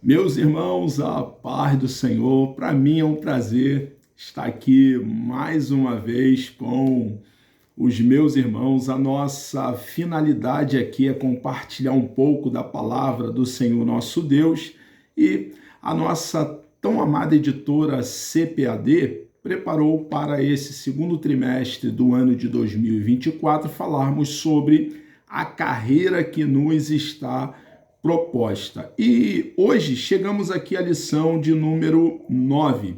Meus irmãos, a paz do Senhor, para mim é um prazer estar aqui mais uma vez com os meus irmãos. A nossa finalidade aqui é compartilhar um pouco da palavra do Senhor nosso Deus e a nossa tão amada editora CPAD preparou para esse segundo trimestre do ano de 2024 falarmos sobre a carreira que nos está proposta. E hoje chegamos aqui à lição de número 9,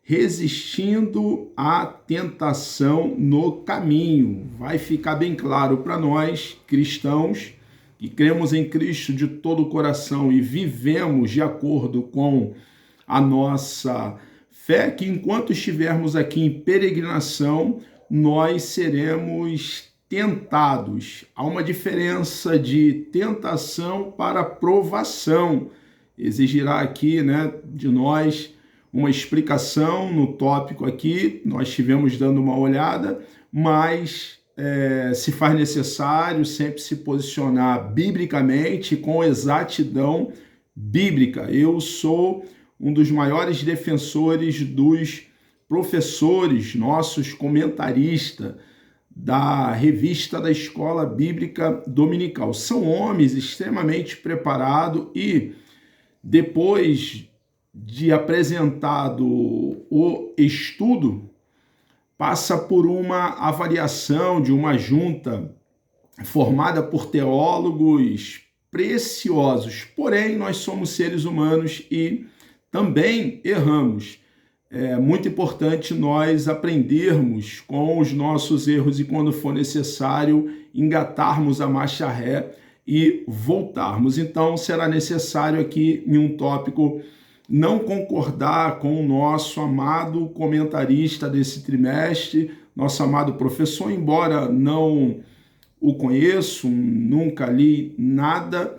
resistindo à tentação no caminho. Vai ficar bem claro para nós, cristãos, que cremos em Cristo de todo o coração e vivemos de acordo com a nossa fé, que enquanto estivermos aqui em peregrinação, nós seremos tentados. Há uma diferença de tentação para provação. Exigirá aqui, de nós uma explicação no tópico aqui. Nós estivemos dando uma olhada, mas se faz necessário sempre se posicionar biblicamente com exatidão bíblica. Eu sou um dos maiores defensores dos professores, nossos comentaristas, da revista da Escola Bíblica Dominical. São homens extremamente preparados e, depois de apresentado o estudo, passa por uma avaliação de uma junta formada por teólogos preciosos. Porém, nós somos seres humanos e também erramos. É muito importante nós aprendermos com os nossos erros e, quando for necessário, engatarmos a marcha ré e voltarmos. Então, será necessário aqui, em um tópico, não concordar com o nosso amado comentarista desse trimestre, nosso amado professor, embora não o conheço, nunca li nada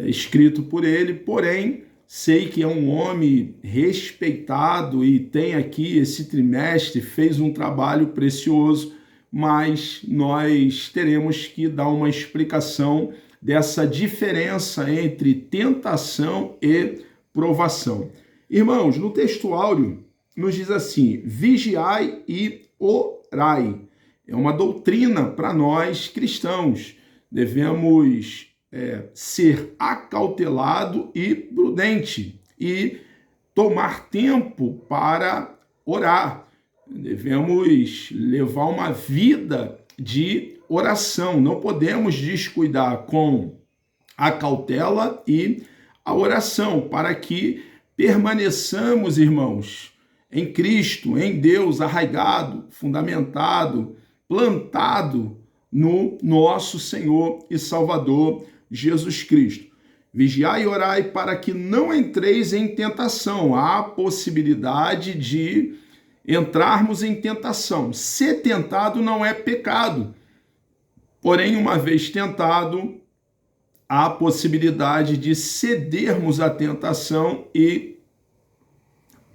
escrito por ele, porém, sei que é um homem respeitado e tem aqui esse trimestre, fez um trabalho precioso, mas nós teremos que dar uma explicação dessa diferença entre tentação e provação. Irmãos, no texto áureo nos diz assim: vigiai e orai. É uma doutrina para nós cristãos. Devemos ser acautelado e prudente e tomar tempo para orar. Devemos levar uma vida de oração. Não podemos descuidar com a cautela e a oração para que permaneçamos, irmãos, em Cristo, em Deus, arraigado, fundamentado, plantado no nosso Senhor e Salvador Jesus Cristo. Vigiai e orai para que não entreis em tentação. Há a possibilidade de entrarmos em tentação. Ser tentado não é pecado. Porém, uma vez tentado, há a possibilidade de cedermos à tentação e,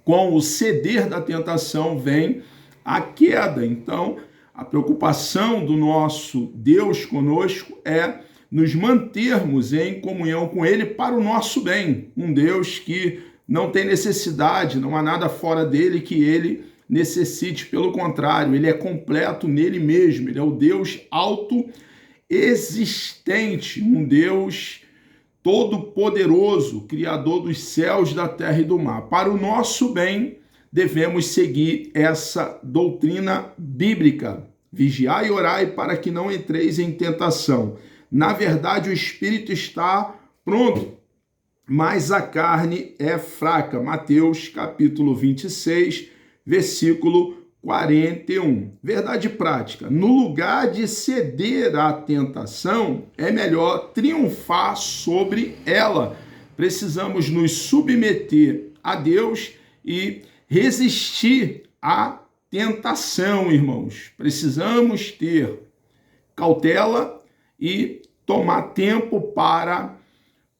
com o ceder da tentação, vem a queda. Então, a preocupação do nosso Deus conosco é nos mantermos em comunhão com Ele para o nosso bem. Um Deus que não tem necessidade, não há nada fora dele que Ele necessite. Pelo contrário, Ele é completo nele mesmo. Ele é o Deus autoexistente, um Deus todo-poderoso, Criador dos céus, da terra e do mar. Para o nosso bem, devemos seguir essa doutrina bíblica. Vigiai e orai para que não entreis em tentação. Na verdade, o espírito está pronto, mas a carne é fraca. Mateus capítulo 26, versículo 41. Verdade prática. No lugar de ceder à tentação, é melhor triunfar sobre ela. Precisamos nos submeter a Deus e resistir à tentação, irmãos. Precisamos ter cautela e tomar tempo para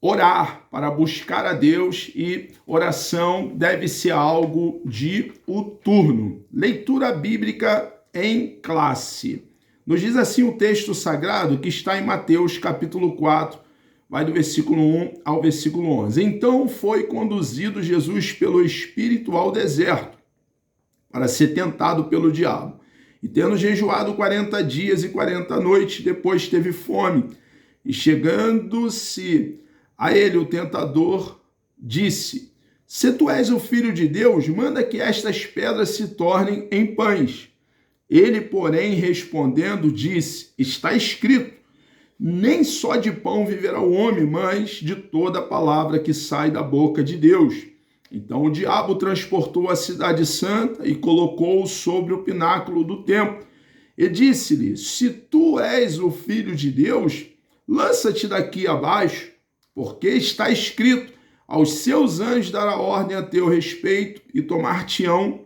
orar, para buscar a Deus, e oração deve ser algo diuturno. Leitura bíblica em classe. Nos diz assim o texto sagrado que está em Mateus capítulo 4, vai do versículo 1 ao versículo 11. Então foi conduzido Jesus pelo Espírito ao deserto, para ser tentado pelo diabo. E tendo jejuado 40 dias e 40 noites, depois teve fome. E chegando-se a ele o tentador, disse: Se tu és o Filho de Deus, manda que estas pedras se tornem em pães. Ele, porém, respondendo, disse: Está escrito, nem só de pão viverá o homem, mas de toda palavra que sai da boca de Deus. Então o diabo transportou a cidade santa e colocou-o sobre o pináculo do templo. E disse-lhe: Se tu és o Filho de Deus, lança-te daqui abaixo, porque está escrito: aos seus anjos dará ordem a teu respeito e tomar-te-ão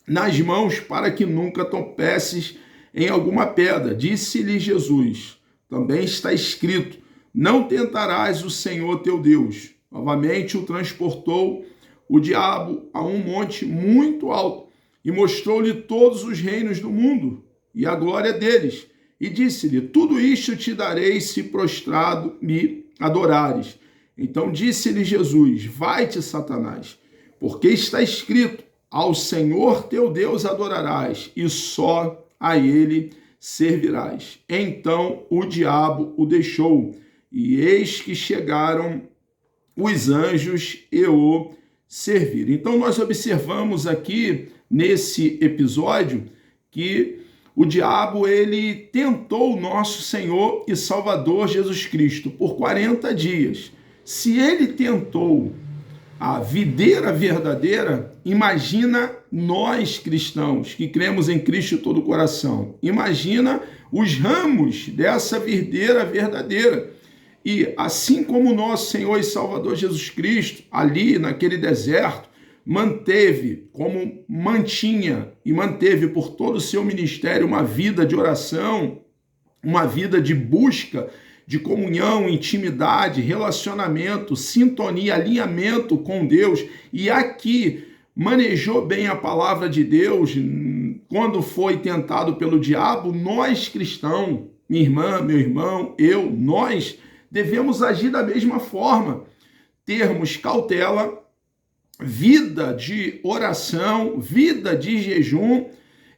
nas mãos para que nunca tropeces em alguma pedra. Disse-lhe Jesus: Também está escrito: Não tentarás o Senhor teu Deus. Novamente o transportou o diabo a um monte muito alto e mostrou-lhe todos os reinos do mundo e a glória deles. E disse-lhe: Tudo isto te darei se prostrado me adorares. Então disse-lhe Jesus: Vai-te, Satanás, porque está escrito: Ao Senhor teu Deus adorarás e só a ele servirás. Então o diabo o deixou, e eis que chegaram os anjos e o serviram. Então nós observamos aqui nesse episódio que o diabo ele tentou o nosso Senhor e Salvador Jesus Cristo por 40 dias. Se ele tentou a videira verdadeira, imagina nós cristãos que cremos em Cristo de todo o coração. Imagina os ramos dessa videira verdadeira. E assim como nosso Senhor e Salvador Jesus Cristo, ali naquele deserto, mantinha e manteve por todo o seu ministério uma vida de oração, uma vida de busca, de comunhão, intimidade, relacionamento, sintonia, alinhamento com Deus, e aqui manejou bem a palavra de Deus quando foi tentado pelo diabo, nós cristãos, minha irmã, meu irmão, nós devemos agir da mesma forma, termos cautela, vida de oração, vida de jejum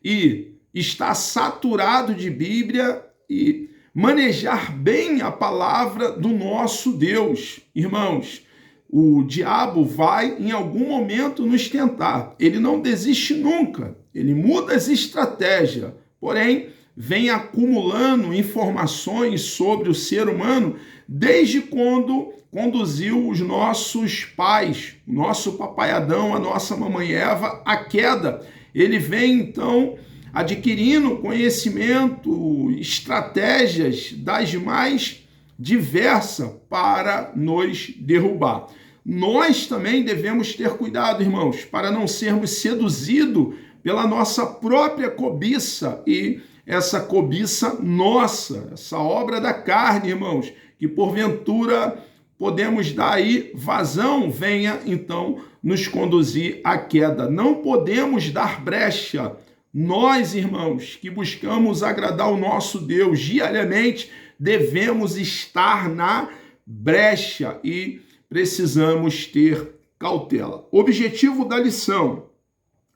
e estar saturado de Bíblia e manejar bem a palavra do nosso Deus. Irmãos, o diabo vai em algum momento nos tentar. Ele não desiste nunca. Ele muda as estratégias. Porém, vem acumulando informações sobre o ser humano desde quando conduziu os nossos pais, o nosso papai Adão, a nossa mamãe Eva, à queda. Ele vem, então, adquirindo conhecimento, estratégias das mais diversas para nos derrubar. Nós também devemos ter cuidado, irmãos, para não sermos seduzidos pela nossa própria cobiça e essa cobiça nossa, essa obra da carne, irmãos, que porventura podemos dar aí vazão, venha então nos conduzir à queda. Não podemos dar brecha. Nós, irmãos, que buscamos agradar o nosso Deus diariamente, devemos estar na brecha e precisamos ter cautela. Objetivo da lição: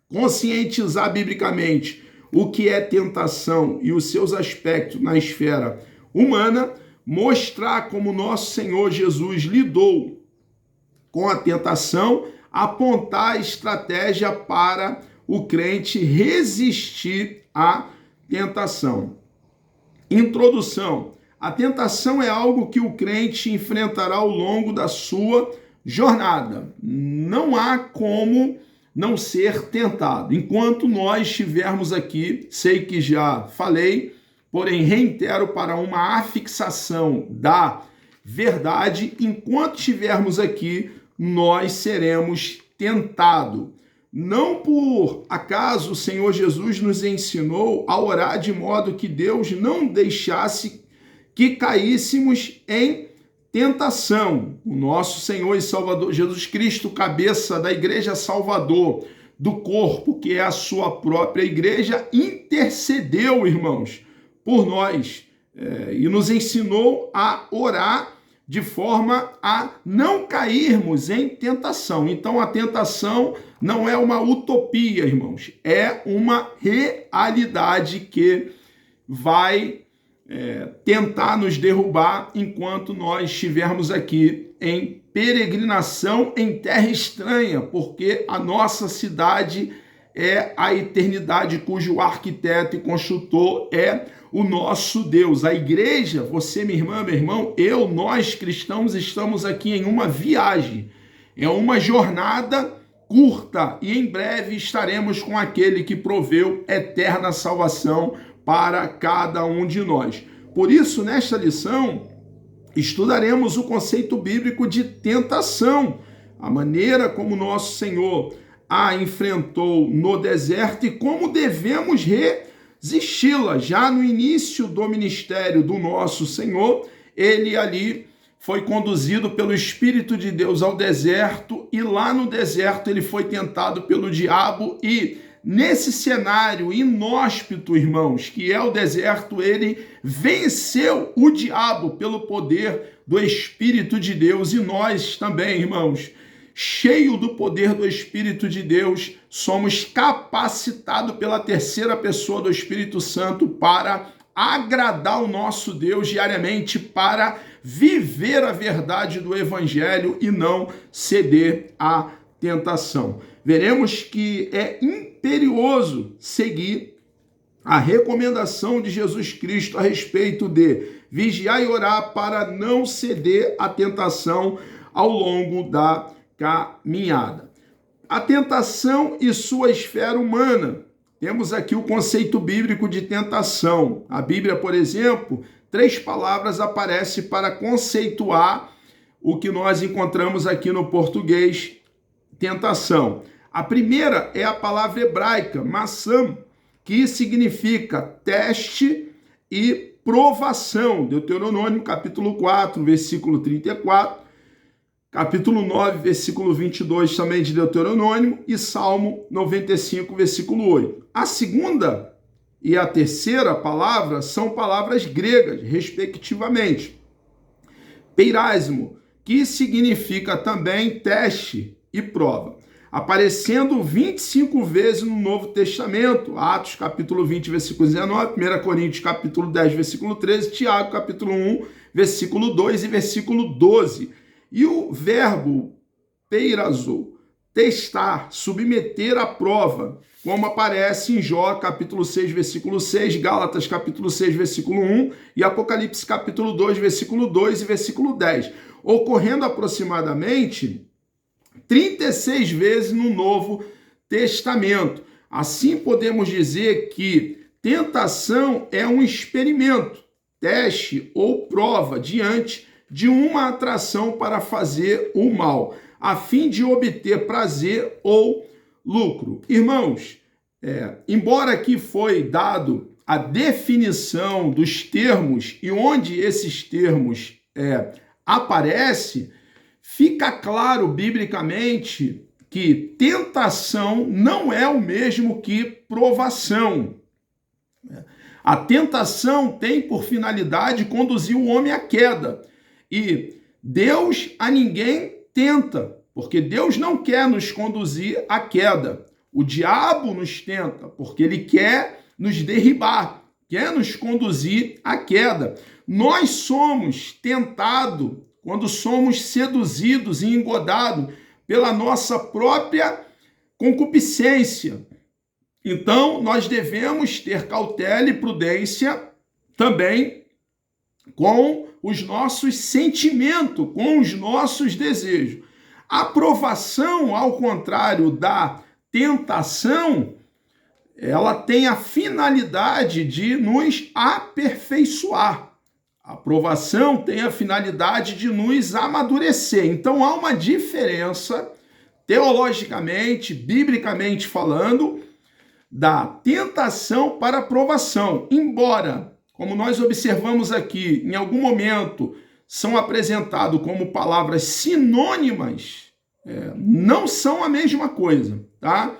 conscientizar biblicamente o que é tentação e os seus aspectos na esfera humana, mostrar como nosso Senhor Jesus lidou com a tentação, apontar a estratégia para o crente resistir à tentação. Introdução: a tentação é algo que o crente enfrentará ao longo da sua jornada. Não há como não ser tentado. Enquanto nós estivermos aqui, sei que já falei, porém reitero para uma afixação da verdade, enquanto estivermos aqui, nós seremos tentados. Não por acaso o Senhor Jesus nos ensinou a orar de modo que Deus não deixasse que caíssemos em tentação. O nosso Senhor e Salvador Jesus Cristo, cabeça da Igreja Salvador, do corpo, que é a sua própria igreja, intercedeu, irmãos, por nós e nos ensinou a orar de forma a não cairmos em tentação. Então, a tentação não é uma utopia, irmãos, é uma realidade que vai tentar nos derrubar enquanto nós estivermos aqui em peregrinação em terra estranha, porque a nossa cidade é a eternidade, cujo arquiteto e construtor é o nosso Deus. A igreja, você, minha irmã, meu irmão, nós cristãos estamos aqui em uma viagem, é uma jornada curta e em breve estaremos com aquele que proveu eterna salvação para cada um de nós. Por isso, nesta lição, estudaremos o conceito bíblico de tentação, a maneira como nosso Senhor a enfrentou no deserto e como devemos resisti-la. Já no início do ministério do nosso Senhor, ele ali foi conduzido pelo Espírito de Deus ao deserto e lá no deserto ele foi tentado pelo diabo e nesse cenário inóspito, irmãos, que é o deserto, ele venceu o diabo pelo poder do Espírito de Deus e nós também, irmãos, cheio do poder do Espírito de Deus, somos capacitados pela terceira pessoa do Espírito Santo para agradar o nosso Deus diariamente, para viver a verdade do Evangelho e não ceder à tentação. Veremos que é imperioso seguir a recomendação de Jesus Cristo a respeito de vigiar e orar para não ceder à tentação ao longo da caminhada. A tentação e sua esfera humana. Temos aqui o conceito bíblico de tentação. A Bíblia, por exemplo, 3 palavras aparecem para conceituar o que nós encontramos aqui no português, tentação. A primeira é a palavra hebraica, maçã, que significa teste e provação. Deuteronômio, capítulo 4, versículo 34, capítulo 9, versículo 22 também de Deuteronômio e Salmo 95, versículo 8. A segunda e a terceira palavra são palavras gregas, respectivamente. Peirasmo, que significa também teste e prova, aparecendo 25 vezes no Novo Testamento, Atos capítulo 20, versículo 19, 1 Coríntios capítulo 10, versículo 13, Tiago capítulo 1, versículo 2 e versículo 12. E o verbo peirazo, testar, submeter à prova, como aparece em Jó capítulo 6, versículo 6, Gálatas capítulo 6, versículo 1 e Apocalipse capítulo 2, versículo 2 e versículo 10, ocorrendo aproximadamente 36 vezes no Novo Testamento. Assim podemos dizer que tentação é um experimento, teste ou prova diante de uma atração para fazer o mal, a fim de obter prazer ou lucro. Irmãos, embora aqui foi dado a definição dos termos e onde esses termos aparecem, fica claro biblicamente que tentação não é o mesmo que provação. A tentação tem por finalidade conduzir o homem à queda. E Deus a ninguém tenta, porque Deus não quer nos conduzir à queda. O diabo nos tenta, porque ele quer nos derribar, quer nos conduzir à queda. Nós somos tentados quando somos seduzidos e engodados pela nossa própria concupiscência. Então, nós devemos ter cautela e prudência também com os nossos sentimentos, com os nossos desejos. A aprovação, ao contrário da tentação, ela tem a finalidade de nos aperfeiçoar. A aprovação tem a finalidade de nos amadurecer. Então há uma diferença, teologicamente, biblicamente falando, da tentação para a aprovação. Embora, como nós observamos aqui, em algum momento são apresentados como palavras sinônimas, não são a mesma coisa, tá?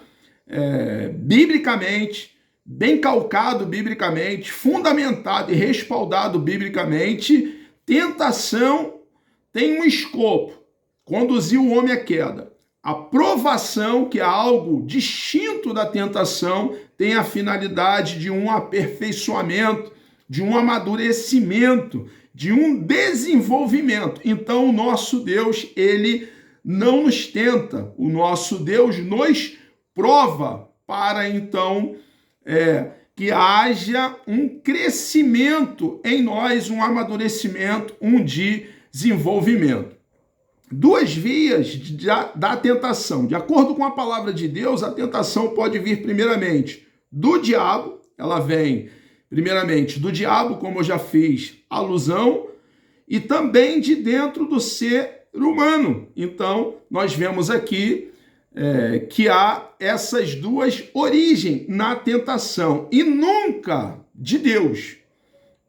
Biblicamente, bem calcado biblicamente, fundamentado e respaldado biblicamente, tentação tem um escopo, conduzir o homem à queda. A provação, que é algo distinto da tentação, tem a finalidade de um aperfeiçoamento, de um amadurecimento, de um desenvolvimento. Então, o nosso Deus, ele não nos tenta, o nosso Deus nos prova para, então, que haja um crescimento em nós, um amadurecimento, um desenvolvimento. Duas vias da tentação. De acordo com a palavra de Deus, a tentação pode vir primeiramente do diabo, ela vem primeiramente do diabo, como eu já fiz alusão, e também de dentro do ser humano. Então, nós vemos aqui que há essas duas origens na tentação, e nunca de Deus.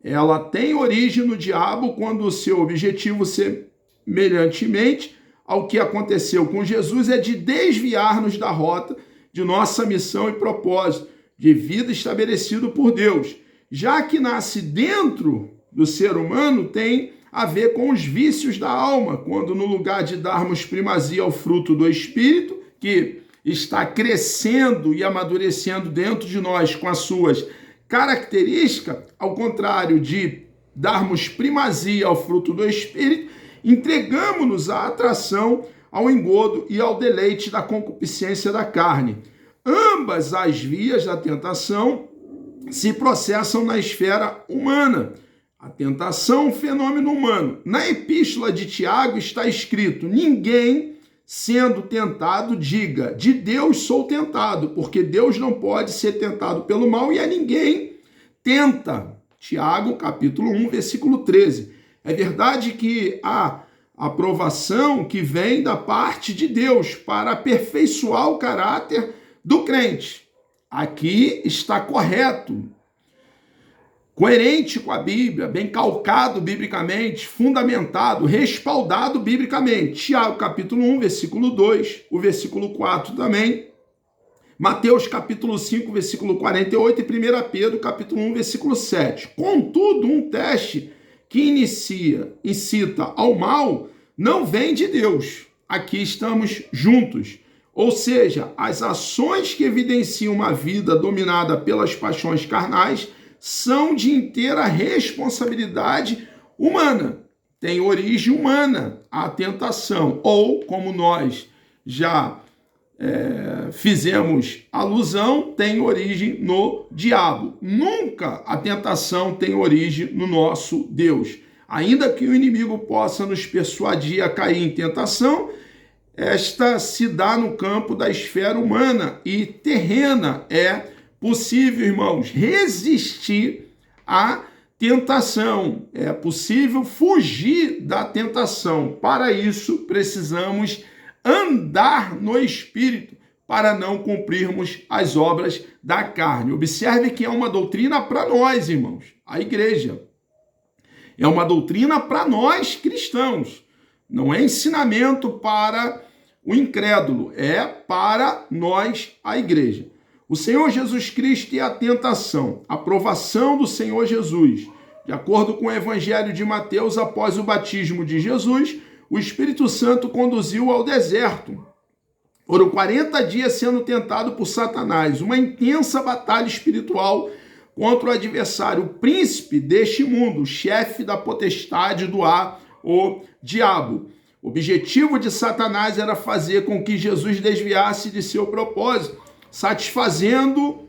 Ela tem origem no diabo quando o seu objetivo, semelhantemente ao que aconteceu com Jesus, é de desviar-nos da rota de nossa missão e propósito de vida estabelecido por Deus. Já que nasce dentro do ser humano, tem a ver com os vícios da alma, quando no lugar de darmos primazia ao fruto do Espírito, que está crescendo e amadurecendo dentro de nós com as suas características, ao contrário de darmos primazia ao fruto do Espírito, entregamos-nos à atração, ao engodo e ao deleite da concupiscência da carne. Ambas as vias da tentação se processam na esfera humana. A tentação, um fenômeno humano. Na epístola de Tiago está escrito: ninguém sendo tentado diga, de Deus sou tentado, porque Deus não pode ser tentado pelo mal e a ninguém tenta. Tiago, capítulo 1, versículo 13. É verdade que há aprovação que vem da parte de Deus para aperfeiçoar o caráter do crente. Aqui está correto, coerente com a Bíblia, bem calcado biblicamente, fundamentado, respaldado biblicamente. Tiago, capítulo 1, versículo 2, o versículo 4 também. Mateus, capítulo 5, versículo 48 e 1 Pedro, capítulo 1, versículo 7. Contudo, um teste que incita ao mal não vem de Deus. Aqui estamos juntos. Ou seja, as ações que evidenciam uma vida dominada pelas paixões carnais são de inteira responsabilidade humana. Tem origem humana a tentação. Ou, como nós já fizemos alusão, tem origem no diabo. Nunca a tentação tem origem no nosso Deus. Ainda que o inimigo possa nos persuadir a cair em tentação, esta se dá no campo da esfera humana e terrena. É possível, irmãos, resistir à tentação. É possível fugir da tentação. Para isso, precisamos andar no Espírito para não cumprirmos as obras da carne. Observe que é uma doutrina para nós, irmãos, a igreja. É uma doutrina para nós cristãos. Não é ensinamento para o incrédulo, é para nós, a igreja. O Senhor Jesus Cristo e a tentação, a provação do Senhor Jesus. De acordo com o Evangelho de Mateus, após o batismo de Jesus, o Espírito Santo conduziu ao deserto. Foram 40 dias sendo tentado por Satanás, uma intensa batalha espiritual contra o adversário, o príncipe deste mundo, o chefe da potestade do ar, o diabo. O objetivo de Satanás era fazer com que Jesus desviasse de seu propósito, satisfazendo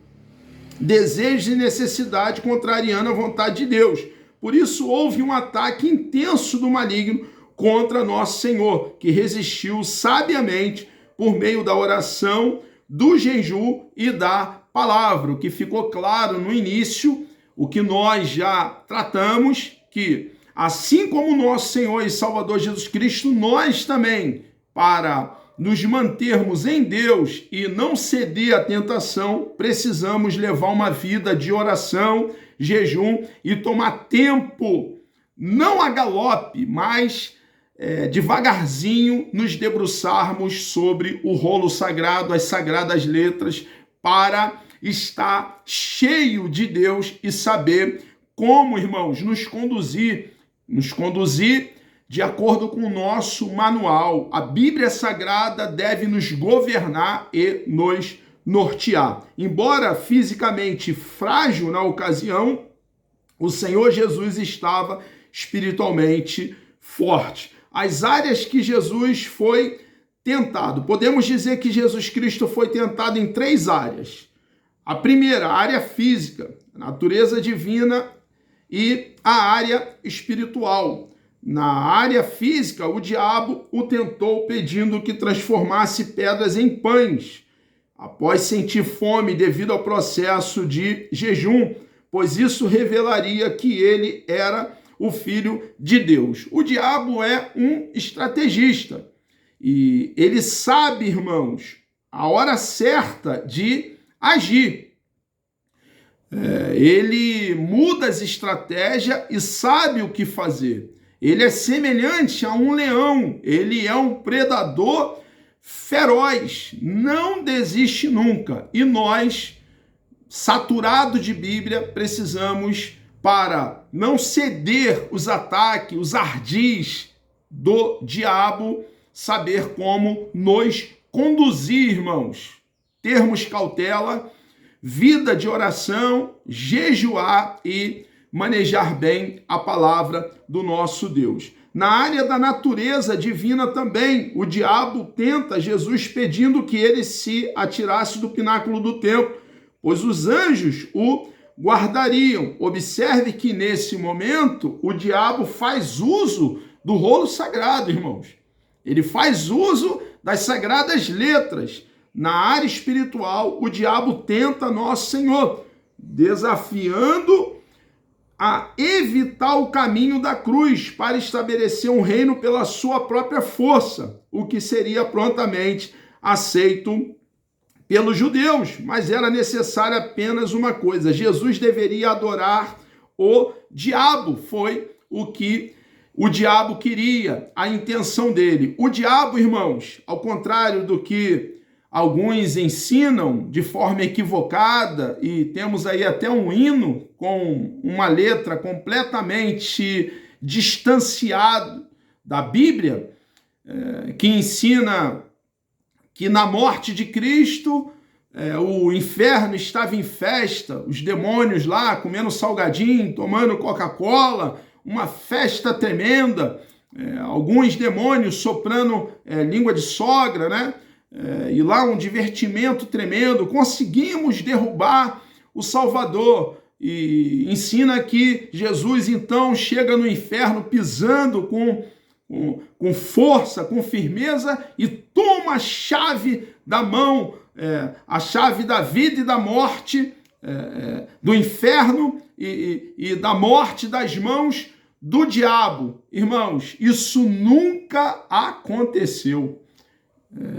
desejos e necessidade contrariando a vontade de Deus. Por isso houve um ataque intenso do maligno contra nosso Senhor, que resistiu sabiamente por meio da oração, do jejum e da palavra. O que ficou claro no início, o que nós já tratamos, que assim como nosso Senhor e Salvador Jesus Cristo, nós também, para nos mantermos em Deus e não ceder à tentação, precisamos levar uma vida de oração, jejum e tomar tempo, não a galope, mas devagarzinho nos debruçarmos sobre o rolo sagrado, as sagradas letras, para estar cheio de Deus e saber como, irmãos, nos conduzir de acordo com o nosso manual. A Bíblia Sagrada deve nos governar e nos nortear. Embora fisicamente frágil na ocasião, o Senhor Jesus estava espiritualmente forte. As áreas que Jesus foi tentado. Podemos dizer que Jesus Cristo foi tentado em 3 áreas. A primeira, a área física, a natureza divina, e a área espiritual. Na área física, o diabo o tentou pedindo que transformasse pedras em pães, após sentir fome devido ao processo de jejum, pois isso revelaria que ele era o Filho de Deus. O diabo é um estrategista e ele sabe, irmãos, a hora certa de agir. Ele muda as estratégias e sabe o que fazer. Ele é semelhante a um leão, ele é um predador feroz, não desiste nunca. E nós, saturados de Bíblia, precisamos, para não ceder os ataques, os ardis do diabo, saber como nos conduzir, irmãos. Termos cautela, vida de oração, jejuar e manejar bem a palavra do nosso Deus. Na área da natureza divina também, o diabo tenta Jesus pedindo que ele se atirasse do pináculo do templo, pois os anjos o guardariam. Observe que nesse momento o diabo faz uso do rolo sagrado, irmãos. Ele faz uso das sagradas letras. Na área espiritual, o diabo tenta nosso Senhor, desafiando a evitar o caminho da cruz para estabelecer um reino pela sua própria força, o que seria prontamente aceito pelos judeus, mas era necessário apenas uma coisa: Jesus deveria adorar o diabo, foi o que o diabo queria, a intenção dele. O diabo, irmãos, ao contrário do que alguns ensinam de forma equivocada, e temos aí até um hino com uma letra completamente distanciado da Bíblia, que ensina que na morte de Cristo o inferno estava em festa, os demônios lá comendo salgadinho, tomando Coca-Cola, uma festa tremenda, alguns demônios soprando língua de sogra, né? E lá um divertimento tremendo. Conseguimos derrubar o Salvador, e ensina que Jesus então chega no inferno pisando com força, com firmeza, e toma a chave da mão, a chave da vida e da morte, do inferno e da morte das mãos do diabo. Irmãos, isso nunca aconteceu.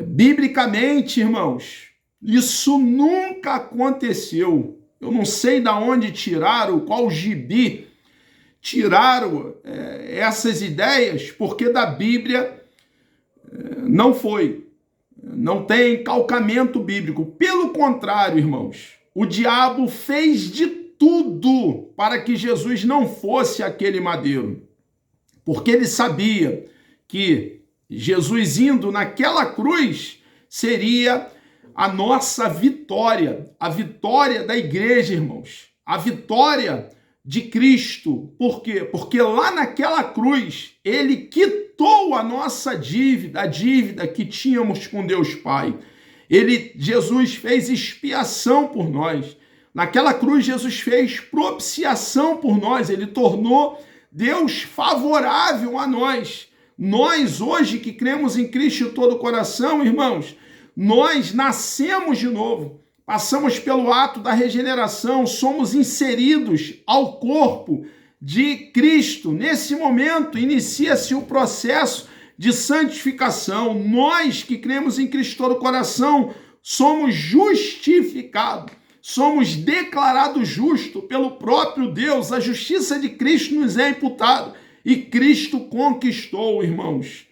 Biblicamente, irmãos, isso nunca aconteceu. Eu não sei de onde tiraram, qual gibi tiraram essas ideias, porque da Bíblia não foi. Não tem calcamento bíblico. Pelo contrário, irmãos, o diabo fez de tudo para que Jesus não fosse aquele madeiro, porque ele sabia que Jesus indo naquela cruz seria a nossa vitória, a vitória da igreja, irmãos, a vitória de Cristo. Por quê? Porque lá naquela cruz ele quitou a nossa dívida, a dívida que tínhamos com Deus Pai. Jesus fez expiação por nós. Naquela cruz Jesus fez propiciação por nós, ele tornou Deus favorável a nós. Nós, hoje, que cremos em Cristo de todo o coração, irmãos, nós nascemos de novo, passamos pelo ato da regeneração, somos inseridos ao corpo de Cristo. Nesse momento, inicia-se o processo de santificação. Nós, que cremos em Cristo de todo o coração, somos justificados, somos declarados justos pelo próprio Deus. A justiça de Cristo nos é imputada. E Cristo conquistou, irmãos,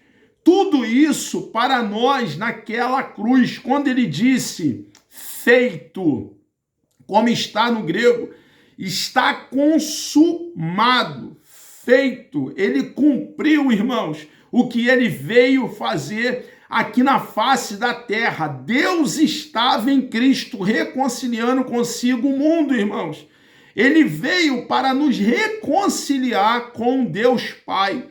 tudo isso para nós naquela cruz, quando ele disse, feito, como está no grego, está consumado, feito, ele cumpriu, irmãos, o que ele veio fazer aqui na face da terra. Deus estava em Cristo reconciliando consigo o mundo, irmãos. Ele veio para nos reconciliar com Deus Pai.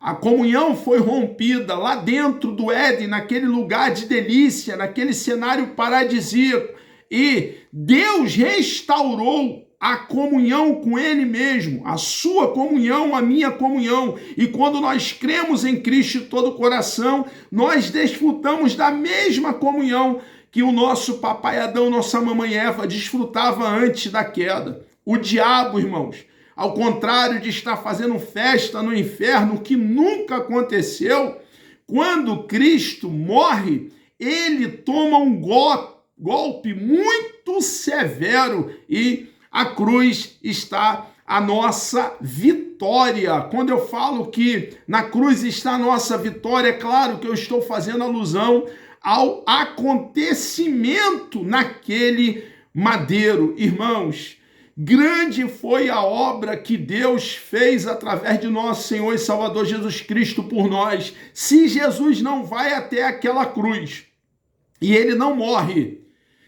A comunhão foi rompida lá dentro do Éden, naquele lugar de delícia, naquele cenário paradisíaco. E Deus restaurou a comunhão com Ele mesmo, a sua comunhão, a minha comunhão. E quando nós cremos em Cristo de todo o coração, nós desfrutamos da mesma comunhão que o nosso papai Adão, nossa mamãe Eva desfrutava antes da queda. O diabo, irmãos, ao contrário de estar fazendo festa no inferno, o que nunca aconteceu, quando Cristo morre, ele toma um golpe muito severo e a cruz está a nossa vitória. Quando eu falo que na cruz está a nossa vitória, é claro que eu estou fazendo alusão ao acontecimento naquele madeiro. Irmãos, grande foi a obra que Deus fez através de nosso Senhor e Salvador Jesus Cristo por nós. Se Jesus não vai até aquela cruz e ele não morre,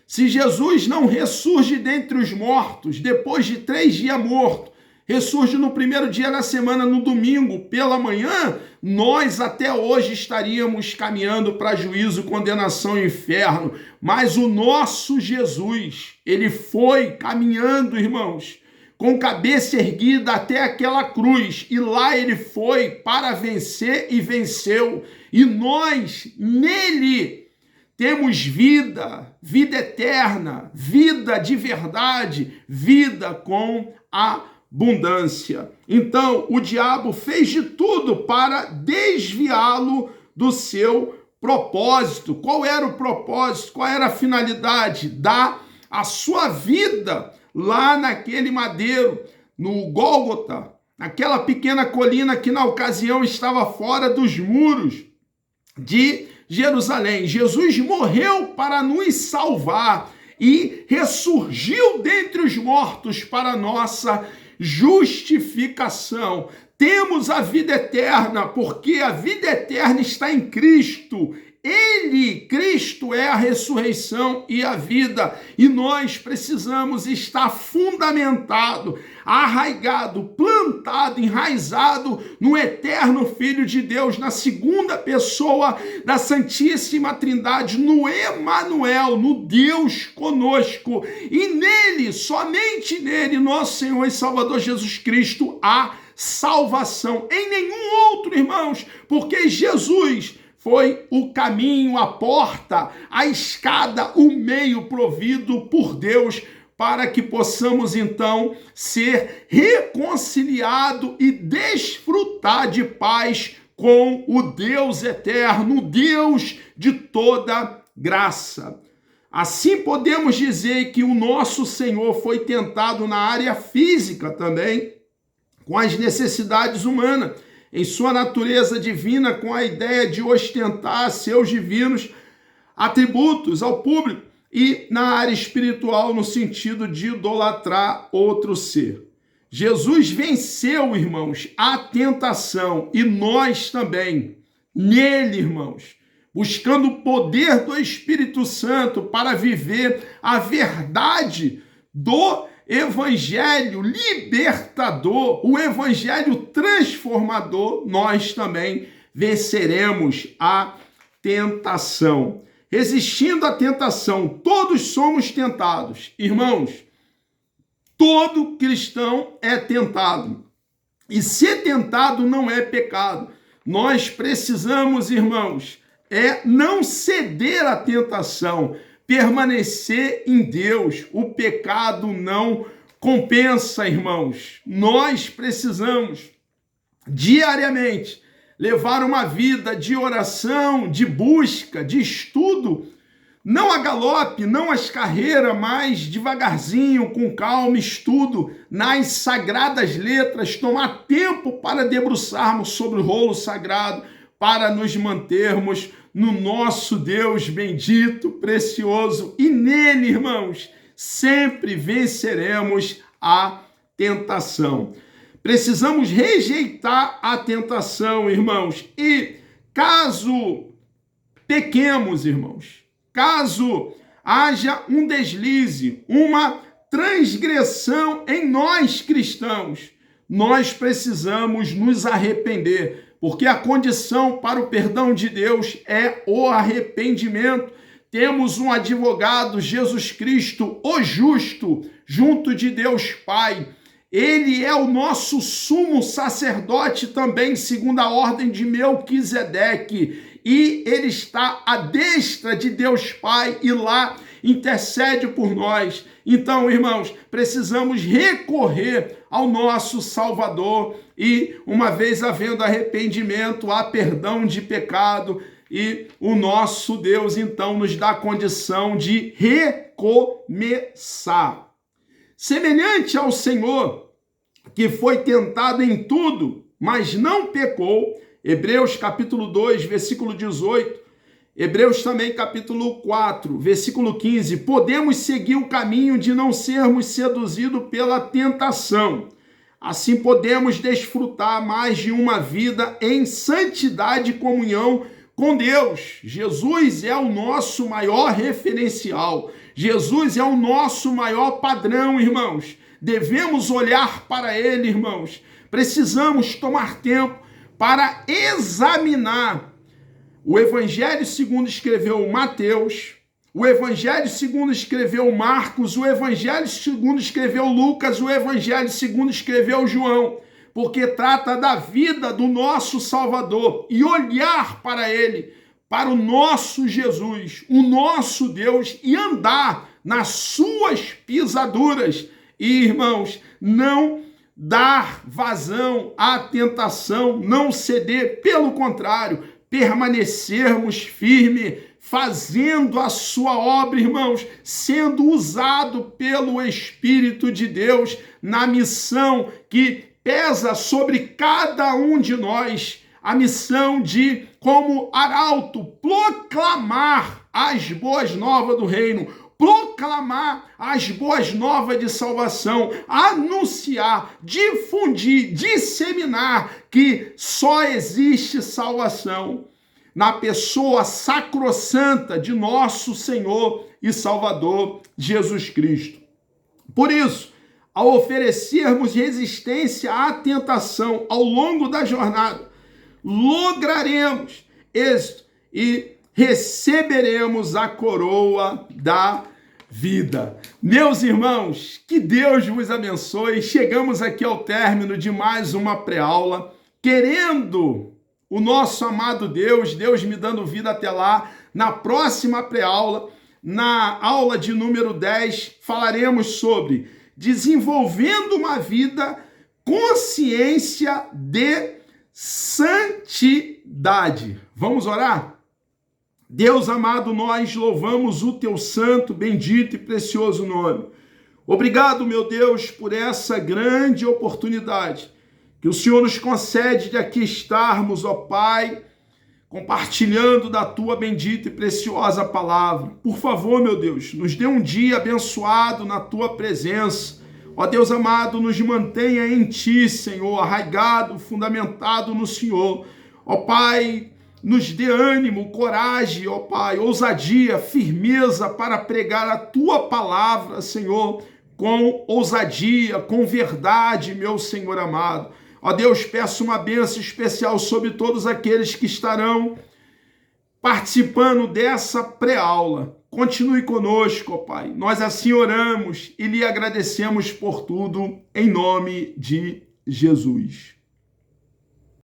se Jesus não ressurge dentre os mortos, depois de 3 dias morto, ressurge no primeiro dia da semana, no domingo, pela manhã, nós até hoje estaríamos caminhando para juízo, condenação e inferno. Mas o nosso Jesus, ele foi caminhando, irmãos, com cabeça erguida até aquela cruz. E lá ele foi para vencer e venceu. E nós, nele, temos vida, vida eterna, vida de verdade, vida com abundância. Então, o diabo fez de tudo para desviá-lo do seu propósito. Qual era o propósito? Qual era a finalidade? Dar a sua vida lá naquele madeiro, no Gólgota, naquela pequena colina que na ocasião estava fora dos muros de Jerusalém. Jesus morreu para nos salvar e ressurgiu dentre os mortos para nossa justificação. Temos a vida eterna, porque a vida eterna está em Cristo. Ele, Cristo, é a ressurreição e a vida. E nós precisamos estar fundamentado, arraigado, plantado, enraizado no eterno Filho de Deus, na segunda pessoa da Santíssima Trindade, no Emanuel, no Deus conosco. E nele, somente nele, nosso Senhor e Salvador Jesus Cristo, há salvação. Em nenhum outro, irmãos, porque Jesus foi o caminho, a porta, a escada, o meio provido por Deus para que possamos então ser reconciliados e desfrutar de paz com o Deus eterno, Deus de toda graça. Assim podemos dizer que o nosso Senhor foi tentado na área física também, com as necessidades humanas, em sua natureza divina, com a ideia de ostentar seus divinos atributos ao público, e na área espiritual, no sentido de idolatrar outro ser. Jesus venceu, irmãos, a tentação, e nós também, nele, irmãos, buscando o poder do Espírito Santo para viver a verdade do Evangelho libertador, o Evangelho transformador, nós também venceremos a tentação. Resistindo à tentação, todos somos tentados. Irmãos, todo cristão é tentado. E ser tentado não é pecado. Nós precisamos, irmãos, não ceder à tentação, permanecer em Deus. O pecado não compensa, irmãos. Nós precisamos diariamente levar uma vida de oração, de busca, de estudo, não a galope, não as carreiras, mas devagarzinho, com calma, estudo nas sagradas letras, tomar tempo para debruçarmos sobre o rolo sagrado, para nos mantermos no nosso Deus bendito, precioso, e nele, irmãos, sempre venceremos a tentação. Precisamos rejeitar a tentação, irmãos. E caso pequemos, irmãos, caso haja um deslize, uma transgressão em nós cristãos, nós precisamos nos arrepender, porque a condição para o perdão de Deus é o arrependimento. Temos um advogado, Jesus Cristo, o justo, junto de Deus Pai. Ele é o nosso sumo sacerdote também, segundo a ordem de Melquisedeque. E ele está à destra de Deus Pai e lá intercede por nós. Então, irmãos, precisamos recorrer ao nosso Salvador e, uma vez havendo arrependimento, há perdão de pecado e o nosso Deus, então, nos dá a condição de recomeçar. Semelhante ao Senhor, que foi tentado em tudo, mas não pecou, Hebreus capítulo 2, versículo 18, Hebreus também capítulo 4, versículo 15, podemos seguir o caminho de não sermos seduzidos pela tentação. Assim podemos desfrutar mais de uma vida em santidade e comunhão com Deus. Jesus é o nosso maior referencial. Jesus é o nosso maior padrão, irmãos. Devemos olhar para ele, irmãos. Precisamos tomar tempo para examinar o Evangelho segundo escreveu Mateus, o Evangelho segundo escreveu Marcos, o Evangelho segundo escreveu Lucas, o Evangelho segundo escreveu João, porque trata da vida do nosso Salvador e olhar para ele, para o nosso Jesus, o nosso Deus e andar nas suas pisaduras. E, irmãos, não dar vazão à tentação, não ceder, pelo contrário, permanecermos firmes, fazendo a sua obra, irmãos, sendo usado pelo Espírito de Deus na missão que pesa sobre cada um de nós, a missão de, como arauto, proclamar as boas novas do reino, proclamar as boas novas de salvação, anunciar, difundir, disseminar que só existe salvação na pessoa sacrossanta de nosso Senhor e Salvador Jesus Cristo. Por isso, ao oferecermos resistência à tentação ao longo da jornada, lograremos êxito e receberemos a coroa da vida. Meus irmãos, que Deus vos abençoe. Chegamos aqui ao término de mais uma pré-aula, querendo o nosso amado Deus me dando vida até lá. Na próxima pré-aula, na aula de número 10, falaremos sobre desenvolvendo uma vida consciência de santidade. Vamos orar? Deus amado, nós louvamos o teu santo, bendito e precioso nome. Obrigado, meu Deus, por essa grande oportunidade que o Senhor nos concede de aqui estarmos, ó Pai, compartilhando da tua bendita e preciosa palavra. Por favor, meu Deus, nos dê um dia abençoado na tua presença. Ó Deus amado, nos mantenha em ti, Senhor, arraigado, fundamentado no Senhor. Ó Pai, nos dê ânimo, coragem, ó Pai, ousadia, firmeza para pregar a tua palavra, Senhor, com ousadia, com verdade, meu Senhor amado. Ó Deus, peço uma bênção especial sobre todos aqueles que estarão participando dessa pré-aula. Continue conosco, ó Pai. Nós assim oramos e lhe agradecemos por tudo, em nome de Jesus.